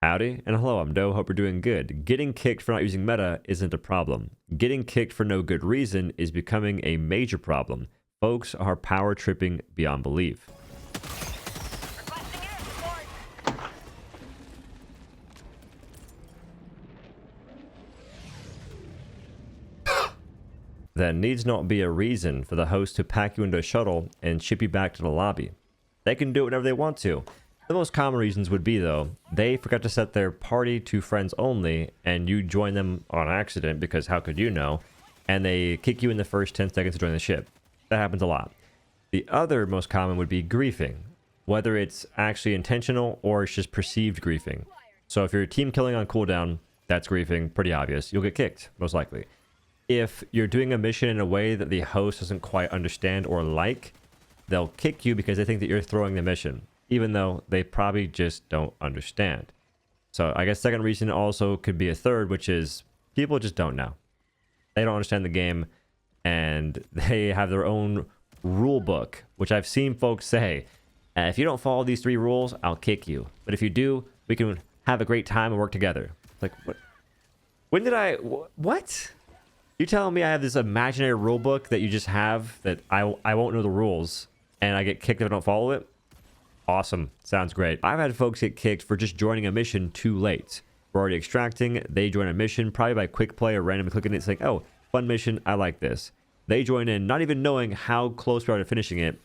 Howdy, and hello, I'm Doe. Hope you're doing good. Getting kicked for not using meta isn't a problem. Getting kicked for no good reason is becoming a major problem. Folks are power tripping beyond belief. There needs not be a reason for the host to pack you into a shuttle and ship you back to the lobby. They can do it whenever they want to. The most common reasons would be, though, they forgot to set their party to friends only, and you join them on accident because how could you know? And they kick you in the first 10 seconds to join the ship. That happens a lot. The other most common would be griefing, whether it's actually intentional or it's just perceived griefing. So if you're team killing on cooldown, that's griefing, pretty obvious. You'll get kicked, most likely. If you're doing a mission in a way that the host doesn't quite understand or like, they'll kick you because they think that you're throwing the mission, even though they probably just don't understand. So I guess second reason also could be a third, which is people just don't know. They don't understand the game, and they have their own rule book, which I've seen folks say, if you don't follow these 3 rules, I'll kick you. But if you do, we can have a great time and work together. Like, what? When did I... What? You telling me I have this imaginary rule book that you just have that I won't know the rules and I get kicked if I don't follow it? Awesome. Sounds great. I've had folks get kicked for just joining a mission too late. We're already extracting. They join a mission probably by quick play or randomly clicking it saying, oh, fun mission. I like this. They join in not even knowing how close we are to finishing it.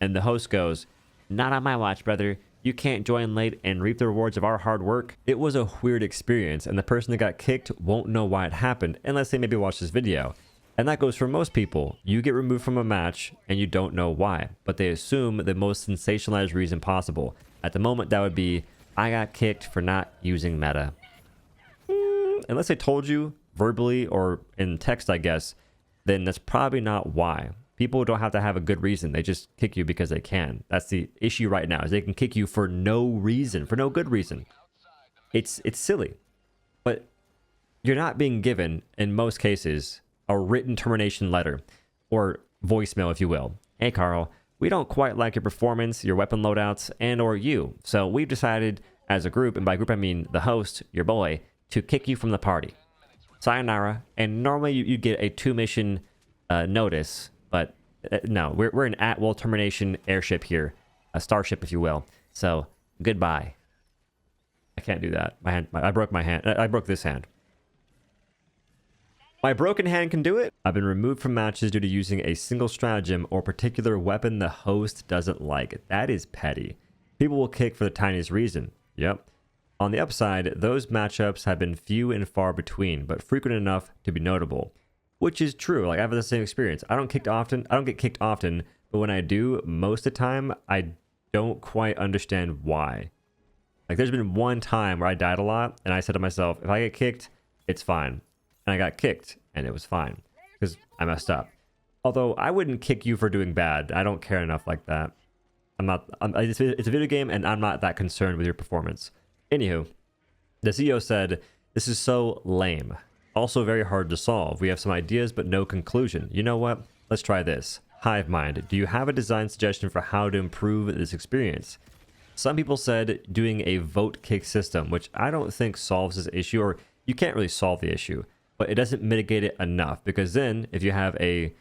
And the host goes, not on my watch, brother. You can't join late and reap the rewards of our hard work. It was a weird experience, and the person that got kicked won't know why it happened unless they maybe watch this video. And that goes for most people. You get removed from a match and you don't know why, but they assume the most sensationalized reason possible. At the moment, that would be, I got kicked for not using meta. Unless they told you verbally or in text, I guess, then that's probably not why. People don't have to have a good reason. They just kick you because they can. That's the issue right now, is they can kick you for no reason, for no good reason. It's silly. But you're not being given, in most cases, a written termination letter, or voicemail, if you will. Hey, Carl, we don't quite like your performance, your weapon loadouts, and or you. So we've decided as a group, and by group I mean the host, your boy, to kick you from the party. Sayonara. And normally you get a 2-mission notice. But no, we're an at-will termination airship here. A starship, if you will. So, goodbye. I can't do that. I broke my hand. I broke this hand. My broken hand can do it. I've been removed from matches due to using a single stratagem or particular weapon the host doesn't like. That is petty. People will kick for the tiniest reason. Yep. On the upside, those matchups have been few and far between, but frequent enough to be notable. Which is true. Like, I have the same experience. I don't get kicked often, but when I do, most of the time, I don't quite understand why. Like, there's been one time where I died a lot, and I said to myself, if I get kicked, it's fine. And I got kicked, and it was fine. Because I messed up. Although, I wouldn't kick you for doing bad. I don't care enough like that. It's a video game, and I'm not that concerned with your performance. Anywho, the CEO said, this is so lame. Also very hard to solve. We have some ideas, but no conclusion. You know what? Let's try this. Hive Mind, do you have a design suggestion for how to improve this experience? Some people said doing a vote kick system, which I don't think solves this issue, or you can't really solve the issue, but it doesn't mitigate it enough, because then if you have a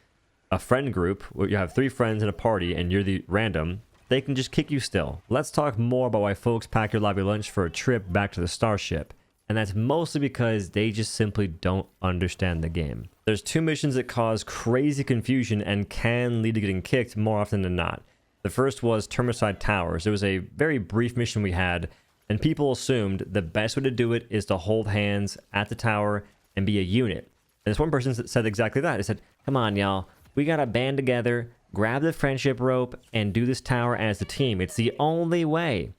friend group, where you have 3 friends in a party and you're the random, they can just kick you still. Let's talk more about why folks pack your lobby lunch for a trip back to the starship. And that's mostly because they just simply don't understand the game. There's 2 missions that cause crazy confusion and can lead to getting kicked more often than not. The first was Termicide Towers. It was a very brief mission we had, and people assumed the best way to do it is to hold hands at the tower and be a unit. And this one person said exactly that. They said, come on, y'all. We gotta band together, grab the friendship rope, and do this tower as a team. It's the only way.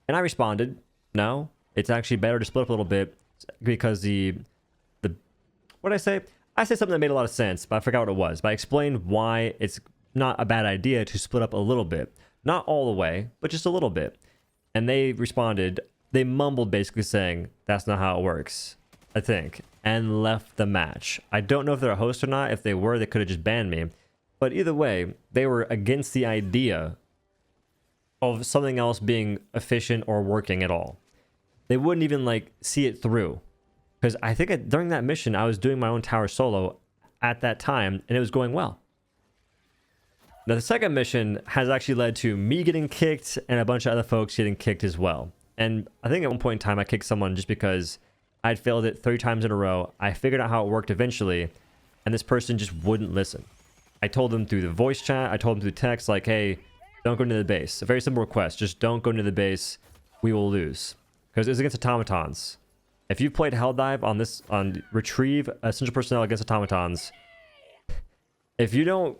And I responded, no. It's actually better to split up a little bit because what did I say? I said something that made a lot of sense, but I forgot what it was. But I explained why it's not a bad idea to split up a little bit. Not all the way, but just a little bit. And they responded, they mumbled basically saying, that's not how it works, I think, and left the match. I don't know if they're a host or not. If they were, they could have just banned me. But either way, they were against the idea of something else being efficient or working at all. they wouldn't even like see it through. Because I think during that mission, I was doing my own tower solo at that time, and it was going well. Now, the second mission has actually led to me getting kicked and a bunch of other folks getting kicked as well. And I think at one point in time, I kicked someone just because I'd failed it 3 times in a row. I figured out how it worked eventually, and this person just wouldn't listen. I told them through the voice chat, I told them through text, like, hey, don't go into the base. A very simple request, just don't go into the base. We will lose. Because it's against automatons. If you've played Helldive on Retrieve Essential Personnel against automatons, if you don't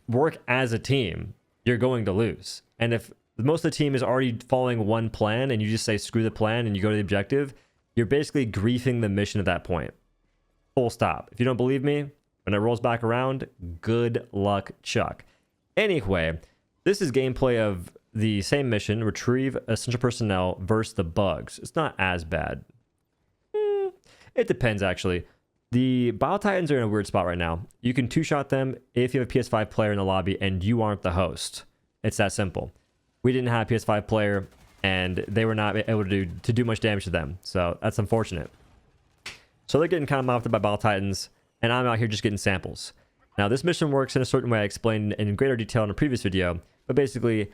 work as a team, you're going to lose. And if most of the team is already following one plan and you just say screw the plan and you go to the objective, you're basically griefing the mission at that point. Full stop. If you don't believe me, when it rolls back around, good luck, Chuck. Anyway, this is gameplay of the same mission, Retrieve Essential Personnel versus the bugs. It's not as bad. It depends, actually. The Bile Titans are in a weird spot right now. You can 2-shot them if you have a PS5 player in the lobby and you aren't the host. It's that simple. We didn't have a PS5 player, and they were not able to do much damage to them. So that's unfortunate. So they're getting kind of mopped by Bile Titans, and I'm out here just getting samples. Now, this mission works in a certain way I explained in greater detail in a previous video, but basically,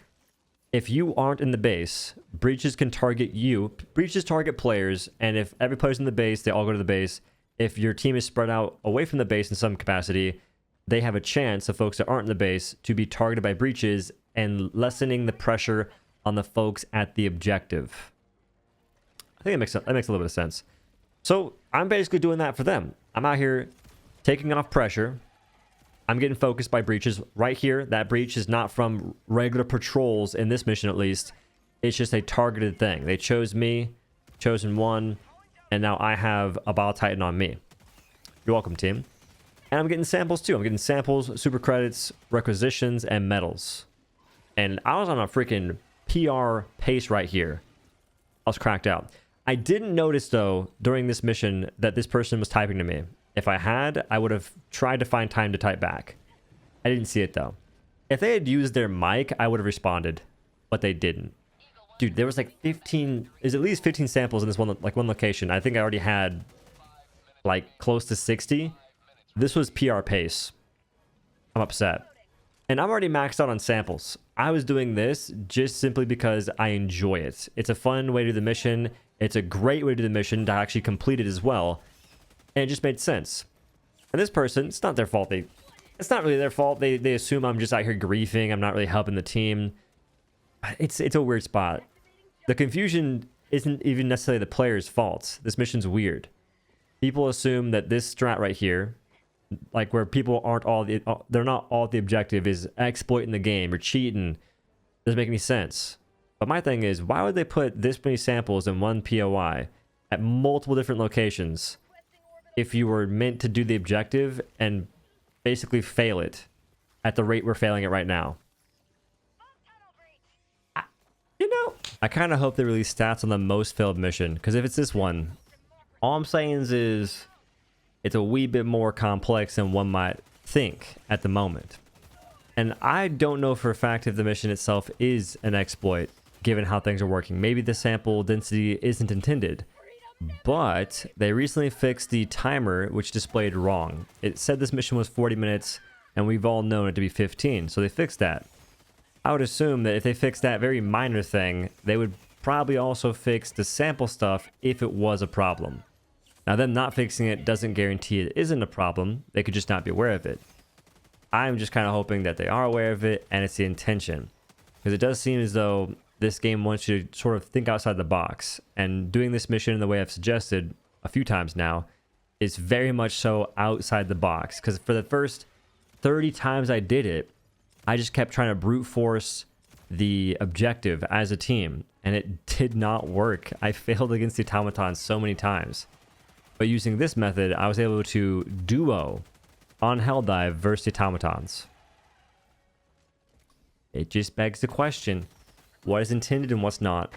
if you aren't in the base, breaches can target you. Breaches target players, and if every player's in the base, they all go to the base. If your team is spread out away from the base in some capacity, they have a chance of folks that aren't in the base to be targeted by breaches and lessening the pressure on the folks at the objective. I think that makes a little bit of sense. So I'm basically doing that for them. I'm out here taking off pressure. I'm getting focused by breaches right here. That breach is not from regular patrols in this mission, at least. It's just a targeted thing. They chose me, chosen one, and now I have a Bile Titan on me. You're welcome, team. And I'm getting samples too. I'm getting samples, super credits, requisitions, and medals. And I was on a freaking PR pace right here. I was cracked out. I didn't notice, though, during this mission that this person was typing to me. If I had, I would have tried to find time to type back. I didn't see it, though. If they had used their mic, I would have responded, but they didn't. Dude, there was like 15, is at least 15 samples in this one location. I think I already had like close to 60. This was PR pace. I'm upset. And I'm already maxed out on samples. I was doing this just simply because I enjoy it. It's a fun way to do the mission. It's a great way to do the mission to actually complete it as well. And it just made sense. And this person, it's not their fault. It's not really their fault. They assume I'm just out here griefing. I'm not really helping the team. It's a weird spot. The confusion isn't even necessarily the player's fault. This mission's weird. People assume that this strat right here, like where people they're not all at the objective, is exploiting the game or cheating. Doesn't make any sense. But my thing is, why would they put this many samples in one POI at multiple different locations if you were meant to do the objective and basically fail it at the rate we're failing it right now? I kind of hope they release stats on the most failed mission, because if it's this one, all I'm saying is it's a wee bit more complex than one might think at the moment. And I don't know for a fact if the mission itself is an exploit, given how things are working. Maybe the sample density isn't intended, but they recently fixed the timer, which displayed wrong. It said this mission was 40 minutes, and we've all known it to be 15, so they fixed that. I would assume that if they fixed that very minor thing, they would probably also fix the sample stuff if it was a problem. Now, them not fixing it doesn't guarantee it isn't a problem. They could just not be aware of it. I'm just kind of hoping that they are aware of it and it's the intention. Because it does seem as though this game wants you to sort of think outside the box. And doing this mission in the way I've suggested a few times now is very much so outside the box. Because for the first 30 times I did it, I just kept trying to brute force the objective as a team, and it did not work. I failed against the automatons so many times. But using this method, I was able to duo on Helldive versus the automatons. It just begs the question, what is intended and what's not?